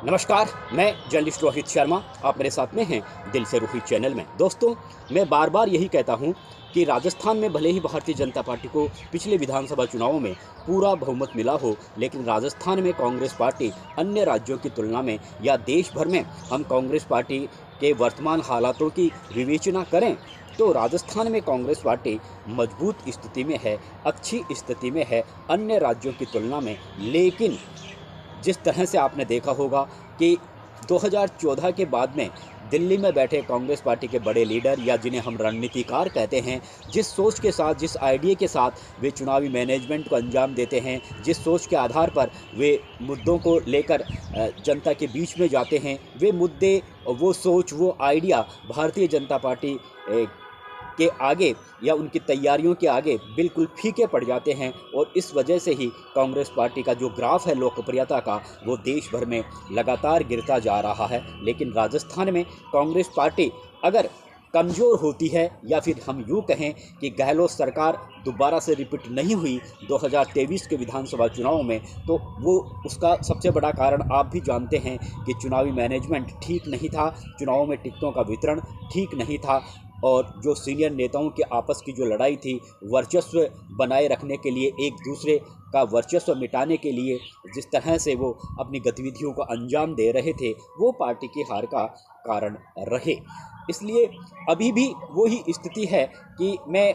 नमस्कार, मैं जर्नलिस्ट रोहित शर्मा। आप मेरे साथ में हैं दिल से रोहित चैनल में। दोस्तों, मैं बार बार यही कहता हूं कि राजस्थान में भले ही भारतीय जनता पार्टी को पिछले विधानसभा चुनावों में पूरा बहुमत मिला हो, लेकिन राजस्थान में कांग्रेस पार्टी अन्य राज्यों की तुलना में या देश भर में हम कांग्रेस पार्टी के वर्तमान हालातों की विवेचना करें तो राजस्थान में कांग्रेस पार्टी मजबूत स्थिति में है, अच्छी स्थिति में है अन्य राज्यों की तुलना में। लेकिन जिस तरह से आपने देखा होगा कि 2014 के बाद में दिल्ली में बैठे कांग्रेस पार्टी के बड़े लीडर या जिन्हें हम रणनीतिकार कहते हैं, जिस सोच के साथ, जिस आइडिया के साथ वे चुनावी मैनेजमेंट को अंजाम देते हैं, जिस सोच के आधार पर वे मुद्दों को लेकर जनता के बीच में जाते हैं, वे मुद्दे, वो सोच, वो आइडिया भारतीय जनता पार्टी के आगे या उनकी तैयारियों के आगे बिल्कुल फीके पड़ जाते हैं। और इस वजह से ही कांग्रेस पार्टी का जो ग्राफ है लोकप्रियता का, वो देश भर में लगातार गिरता जा रहा है। लेकिन राजस्थान में कांग्रेस पार्टी अगर कमज़ोर होती है, या फिर हम यूँ कहें कि गहलोत सरकार दोबारा से रिपीट नहीं हुई 2023 के विधानसभा चुनाव में, तो वो उसका सबसे बड़ा कारण आप भी जानते हैं कि चुनावी मैनेजमेंट ठीक नहीं था, चुनावों में टिकटों का वितरण ठीक नहीं था, और जो सीनियर नेताओं के आपस की जो लड़ाई थी, वर्चस्व बनाए रखने के लिए, एक दूसरे का वर्चस्व मिटाने के लिए जिस तरह से वो अपनी गतिविधियों को अंजाम दे रहे थे, वो पार्टी की हार का कारण रहे। इसलिए अभी भी वही स्थिति है कि मैं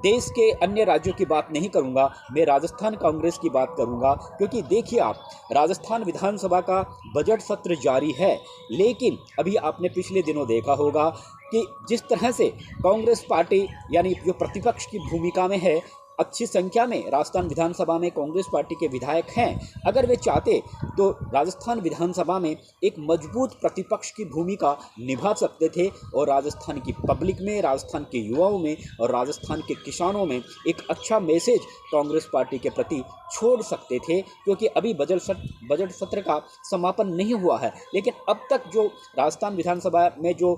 देश के अन्य राज्यों की बात नहीं करूंगा, मैं राजस्थान कांग्रेस की बात करूंगा। क्योंकि देखिए आप, राजस्थान विधानसभा का बजट सत्र जारी है, लेकिन अभी आपने पिछले दिनों देखा होगा कि जिस तरह से कांग्रेस पार्टी यानी जो प्रतिपक्ष की भूमिका में है, अच्छी संख्या में राजस्थान विधानसभा में कांग्रेस पार्टी के विधायक हैं। अगर वे चाहते तो राजस्थान विधानसभा में एक मजबूत प्रतिपक्ष की भूमिका निभा सकते थे और राजस्थान की पब्लिक में, राजस्थान के युवाओं में और राजस्थान के किसानों में एक अच्छा मैसेज कांग्रेस पार्टी के प्रति छोड़ सकते थे। क्योंकि अभी बजट सत्र का समापन नहीं हुआ है, लेकिन अब तक जो राजस्थान विधानसभा में जो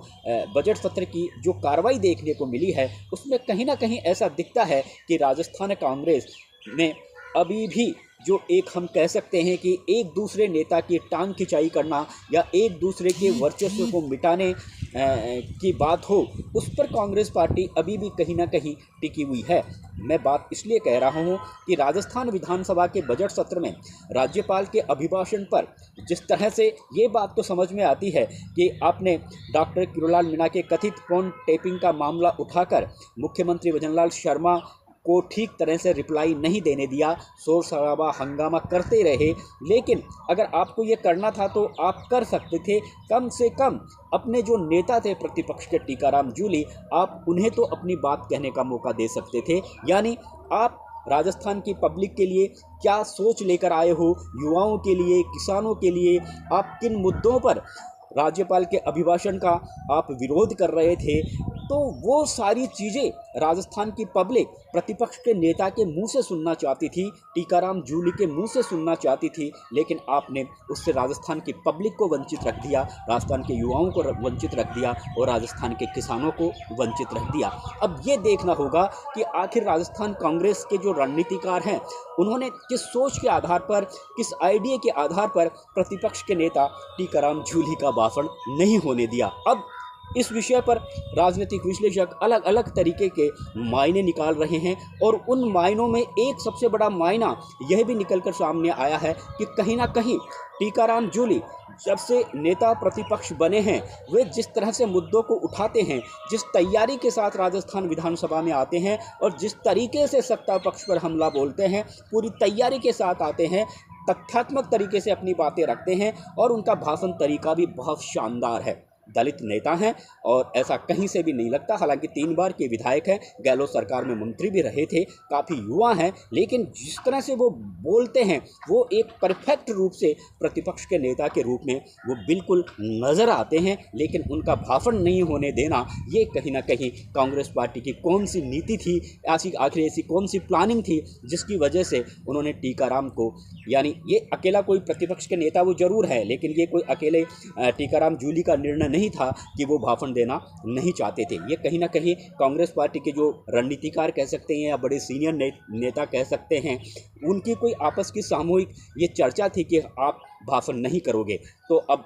बजट सत्र की जो कार्रवाई देखने को मिली है, उसमें कहीं ना कहीं ऐसा दिखता है कि राजस्थान कांग्रेस में अभी भी जो एक हम कह सकते हैं कि एक दूसरे नेता की टांग खिंचाई करना या एक दूसरे के वर्चस्व को मिटाने की बात हो, उस पर कांग्रेस पार्टी अभी भी कहीं ना कहीं टिकी हुई है। मैं बात इसलिए कह रहा हूं कि राजस्थान विधानसभा के बजट सत्र में राज्यपाल के अभिभाषण पर जिस तरह से ये बात तो समझ में आती है कि आपने डॉक्टर किरोड़लाल मीणा के कथित फोन टेपिंग का मामला उठाकर मुख्यमंत्री भजनलाल शर्मा को ठीक तरह से रिप्लाई नहीं देने दिया, शोर शराबा हंगामा करते रहे। लेकिन अगर आपको ये करना था तो आप कर सकते थे। कम से कम अपने जो नेता थे प्रतिपक्ष के टीकाराम जूली, आप उन्हें तो अपनी बात कहने का मौका दे सकते थे। यानी आप राजस्थान की पब्लिक के लिए क्या सोच लेकर आए हो, युवाओं के लिए, किसानों के लिए, आप किन मुद्दों पर राज्यपाल के अभिभाषण का आप विरोध कर रहे थे, तो वो सारी चीज़ें राजस्थान की पब्लिक प्रतिपक्ष के नेता के मुंह से सुनना चाहती थी, टीकाराम जूली के मुंह से सुनना चाहती थी। लेकिन आपने उससे राजस्थान की पब्लिक को वंचित रख दिया, राजस्थान के युवाओं को वंचित रख दिया और राजस्थान के किसानों को वंचित रख दिया। अब ये देखना होगा कि आखिर राजस्थान कांग्रेस के जो रणनीतिकार हैं, उन्होंने किस सोच के आधार पर, किस आइडिया के आधार पर प्रतिपक्ष के नेता टीकाराम जूली का भाषण नहीं होने दिया। अब इस विषय पर राजनीतिक विश्लेषक अलग अलग तरीके के मायने निकाल रहे हैं और उन मायनों में एक सबसे बड़ा मायना यह भी निकलकर सामने आया है कि कहीं ना कहीं टीकाराम जूली जब से नेता प्रतिपक्ष बने हैं, वे जिस तरह से मुद्दों को उठाते हैं, जिस तैयारी के साथ राजस्थान विधानसभा में आते हैं और जिस तरीके से सत्ता पक्ष पर हमला बोलते हैं, पूरी तैयारी के साथ आते हैं, तथ्यात्मक तरीके से अपनी बातें रखते हैं और उनका भाषण तरीका भी बहुत शानदार है। दलित नेता हैं और ऐसा कहीं से भी नहीं लगता। हालांकि 3 बार के विधायक हैं, गहलोत सरकार में मंत्री भी रहे थे, काफ़ी युवा हैं, लेकिन जिस तरह से वो बोलते हैं, वो एक परफेक्ट रूप से प्रतिपक्ष के नेता के रूप में वो बिल्कुल नज़र आते हैं। लेकिन उनका भाषण नहीं होने देना, ये कहीं ना कहीं कांग्रेस पार्टी की कौन सी नीति थी, आखिर ऐसी कौन सी प्लानिंग थी जिसकी वजह से उन्होंने टीकाराम को, यानी ये अकेला कोई प्रतिपक्ष के नेता वो जरूर है, लेकिन ये कोई अकेले टीकाराम जूली का निर्णय नहीं था कि वो भाषण देना नहीं चाहते थे। ये कहीं ना कहीं कांग्रेस पार्टी के जो रणनीतिकार कह सकते हैं या बड़े सीनियर नेता कह सकते हैं, उनकी कोई आपस की सामूहिक ये चर्चा थी कि आप भाषण नहीं करोगे। तो अब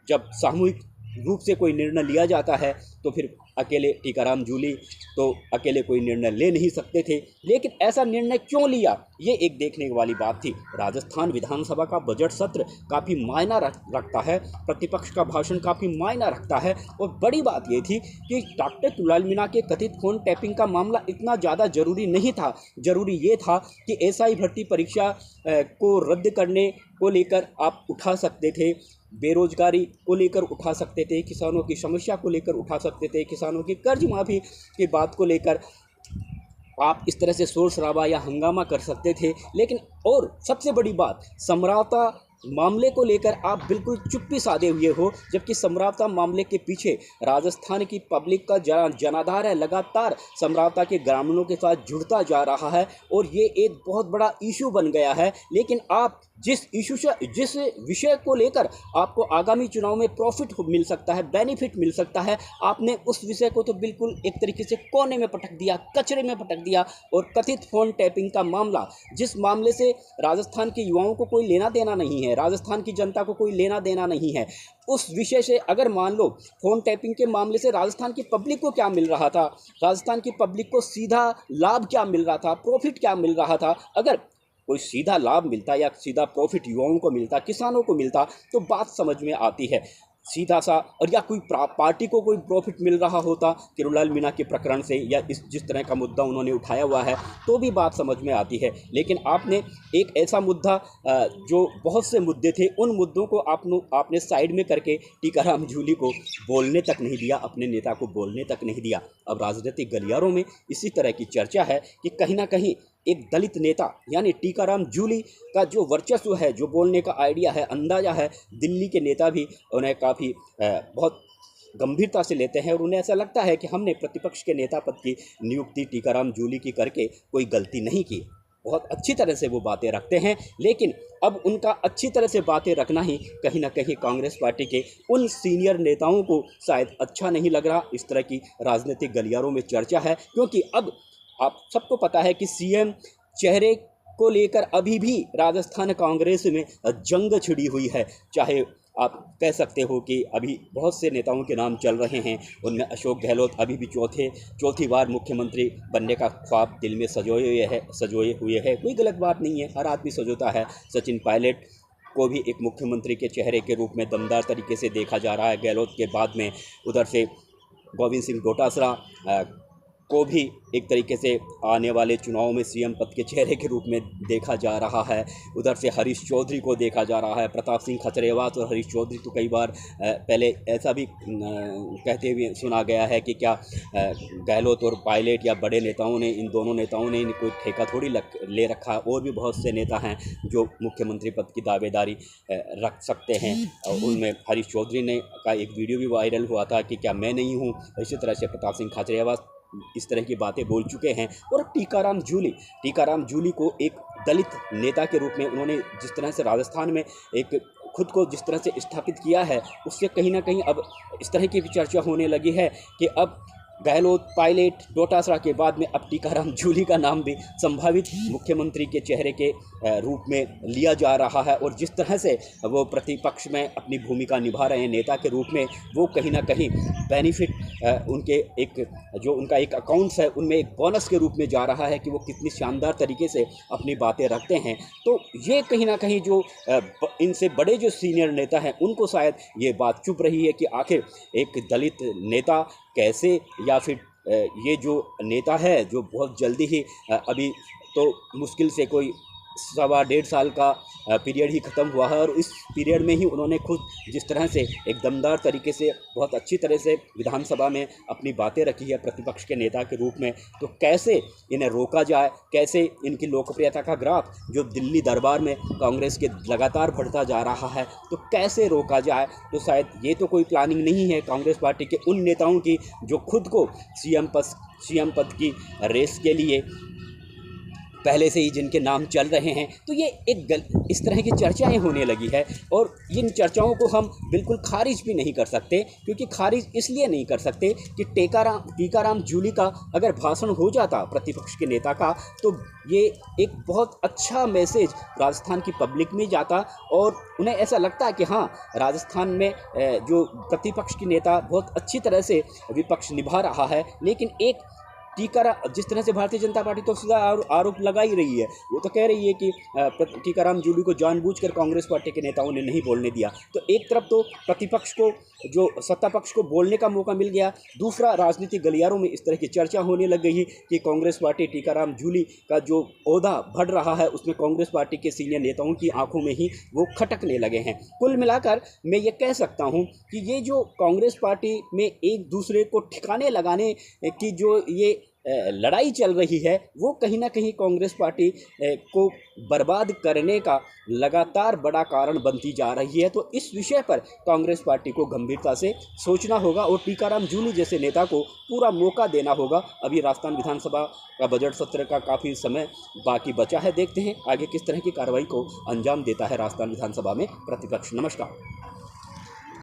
जब सामूहिक रूप से कोई निर्णय लिया जाता है तो फिर अकेले टीकाराम जूली तो अकेले कोई निर्णय ले नहीं सकते थे, लेकिन ऐसा निर्णय क्यों लिया, ये एक देखने वाली बात थी। राजस्थान विधानसभा का बजट सत्र काफ़ी मायना रखता है, प्रतिपक्ष का भाषण काफ़ी मायना रखता है। और बड़ी बात ये थी कि डॉक्टर तुलाल मीणा के कथित फ़ोन टैपिंग का मामला इतना ज़्यादा ज़रूरी नहीं था। ज़रूरी ये था कि एसआई भर्ती परीक्षा को रद्द करने को लेकर आप उठा सकते थे, बेरोजगारी को लेकर उठा सकते थे, किसानों की समस्या को लेकर उठा सकते थे, किसानों की कर्ज माफ़ी की बात को लेकर आप इस तरह से शोर शराबा या हंगामा कर सकते थे। लेकिन और सबसे बड़ी बात, समझौता मामले को लेकर आप बिल्कुल चुप्पी साधे हुए हो, जबकि समझौता मामले के पीछे राजस्थान की पब्लिक का जनाधार है, लगातार समझौता के ग्रामीणों के साथ जुड़ता जा रहा है और ये एक बहुत बड़ा इशू बन गया है। लेकिन आप जिस विषय को लेकर आपको आगामी चुनाव में प्रॉफिट मिल सकता है, बेनिफिट मिल सकता है, आपने उस विषय को तो बिल्कुल एक तरीके से कोने में पटक दिया, कचरे में पटक दिया। और कथित फ़ोन टैपिंग का मामला, जिस मामले से राजस्थान के युवाओं को कोई लेना देना नहीं है, राजस्थान की जनता को कोई लेना देना नहीं है, उस विषय से अगर मान लो फ़ोन टैपिंग के मामले से राजस्थान की पब्लिक को क्या मिल रहा था, राजस्थान की पब्लिक को सीधा लाभ क्या मिल रहा था, प्रॉफिट क्या मिल रहा था, अगर कोई सीधा लाभ मिलता या सीधा प्रॉफिट युवाओं को मिलता, किसानों को मिलता, तो बात समझ में आती है सीधा सा। और या कोई पार्टी को कोई प्रॉफिट मिल रहा होता तुलाल मीणा के प्रकरण से, या जिस तरह का मुद्दा उन्होंने उठाया हुआ है, तो भी बात समझ में आती है। लेकिन आपने एक ऐसा मुद्दा, जो बहुत से मुद्दे थे, उन मुद्दों को आपने साइड में करके टीकाराम जूली को बोलने तक नहीं दिया, अपने नेता को बोलने तक नहीं दिया। अब राजनीतिक गलियारों में इसी तरह की चर्चा है कि कहीं ना कहीं एक दलित नेता यानी टीकाराम जूली का जो वर्चस्व है, जो बोलने का आइडिया है, अंदाज़ा है, दिल्ली के नेता भी उन्हें काफ़ी बहुत गंभीरता से लेते हैं और उन्हें ऐसा लगता है कि हमने प्रतिपक्ष के नेता पद की नियुक्ति टीकाराम जूली की करके कोई गलती नहीं की। बहुत अच्छी तरह से वो बातें रखते हैं, लेकिन अब उनका अच्छी तरह से बातें रखना ही कहीं ना कहीं कांग्रेस पार्टी के उन सीनियर नेताओं को शायद अच्छा नहीं लग रहा। इस तरह की राजनीतिक गलियारों में चर्चा है, क्योंकि अब आप सबको पता है कि सीएम चेहरे को लेकर अभी भी राजस्थान कांग्रेस में जंग छिड़ी हुई है। चाहे आप कह सकते हो कि अभी बहुत से नेताओं के नाम चल रहे हैं, उनमें अशोक गहलोत अभी भी चौथी बार मुख्यमंत्री बनने का ख्वाब दिल में सजोए हुए है। कोई गलत बात नहीं है, हर आदमी सजोता है। सचिन पायलट को भी एक मुख्यमंत्री के चेहरे के रूप में दमदार तरीके से देखा जा रहा है। गहलोत के बाद में उधर से गोविंद सिंह डोटासरा को भी एक तरीके से आने वाले चुनाव में सीएम पद के चेहरे के रूप में देखा जा रहा है। उधर से हरीश चौधरी को देखा जा रहा है। प्रताप सिंह खचरेवास और हरीश चौधरी तो कई बार पहले ऐसा भी कहते हुए सुना गया है कि क्या गहलोत और पायलट या बड़े नेताओं ने, इन दोनों नेताओं ने इनको ठेका थोड़ी ले रखा। और भी बहुत से नेता हैं जो मुख्यमंत्री पद की दावेदारी रख सकते हैं। और उनमें हरीश चौधरी ने का एक वीडियो भी वायरल हुआ था कि क्या मैं नहीं हूँ। इसी तरह से प्रताप सिंह खचरेवास इस तरह की बातें बोल चुके हैं। और टीकाराम जूली को एक दलित नेता के रूप में उन्होंने जिस तरह से राजस्थान में एक खुद को जिस तरह से स्थापित किया है, उससे कहीं ना कहीं अब इस तरह की भी चर्चा होने लगी है कि अब गहलोत, पायलट, डोटासरा के बाद में अब टीकाराम जूली का नाम भी संभावित मुख्यमंत्री के चेहरे के रूप में लिया जा रहा है। और जिस तरह से वो प्रतिपक्ष में अपनी भूमिका निभा रहे हैं नेता के रूप में, वो कहीं ना कहीं बेनिफिट उनके जो उनका एक अकाउंट्स है उनमें एक बोनस के रूप में जा रहा है कि वो कितनी शानदार तरीके से अपनी बातें रखते हैं। तो ये कहीं ना कहीं जो इनसे बड़े जो सीनियर नेता हैं उनको शायद ये बात चुभ रही है कि आखिर एक दलित नेता कैसे, या फिर ये जो नेता है जो बहुत जल्दी ही अभी तो मुश्किल से कोई 1.5 साल का पीरियड ही ख़त्म हुआ है, और इस पीरियड में ही उन्होंने खुद जिस तरह से एक दमदार तरीके से बहुत अच्छी तरह से विधानसभा में अपनी बातें रखी है प्रतिपक्ष के नेता के रूप में, तो कैसे इन्हें रोका जाए, कैसे इनकी लोकप्रियता का ग्राफ जो दिल्ली दरबार में कांग्रेस के लगातार बढ़ता जा रहा है, तो कैसे रोका जाए। तो शायद ये तो कोई प्लानिंग नहीं है कांग्रेस पार्टी के उन नेताओं की जो खुद को सीएम पद की रेस के लिए पहले से ही जिनके नाम चल रहे हैं, तो ये इस तरह की चर्चाएं होने लगी है। और इन चर्चाओं को हम बिल्कुल खारिज भी नहीं कर सकते, क्योंकि खारिज इसलिए नहीं कर सकते कि टीकाराम जूली का अगर भाषण हो जाता प्रतिपक्ष के नेता का, तो ये एक बहुत अच्छा मैसेज राजस्थान की पब्लिक में जाता और उन्हें ऐसा लगता है कि हाँ, राजस्थान में जो प्रतिपक्ष की नेता बहुत अच्छी तरह से विपक्ष निभा रहा है। लेकिन एक जिस तरह से भारतीय जनता पार्टी तो सीधा आरोप लगा ही रही है, वो तो कह रही है कि टीकाराम जूली को जानबूझकर कांग्रेस पार्टी के नेताओं ने नहीं बोलने दिया। तो एक तरफ तो प्रतिपक्ष को, जो सत्ता पक्ष को बोलने का मौका मिल गया, दूसरा राजनीतिक गलियारों में इस तरह की चर्चा होने लग गई कि कांग्रेस पार्टी टीकाराम जूली का जो ओहदा बढ़ रहा है उसमें कांग्रेस पार्टी के सीनियर नेताओं की आंखों में ही वो खटकने लगे हैं। कुल मिलाकर मैं ये कह सकता हूँ कि ये जो कांग्रेस पार्टी में एक दूसरे को ठिकाने लगाने की जो ये लड़ाई चल रही है, वो कहीं ना कहीं कांग्रेस पार्टी को बर्बाद करने का लगातार बड़ा कारण बनती जा रही है। तो इस विषय पर कांग्रेस पार्टी को गंभीरता से सोचना होगा और टीकाराम जूली जैसे नेता को पूरा मौका देना होगा। अभी राजस्थान विधानसभा का बजट सत्र का काफ़ी समय बाकी बचा है, देखते हैं आगे किस तरह की कार्रवाई को अंजाम देता है राजस्थान विधानसभा में प्रतिपक्ष। नमस्कार।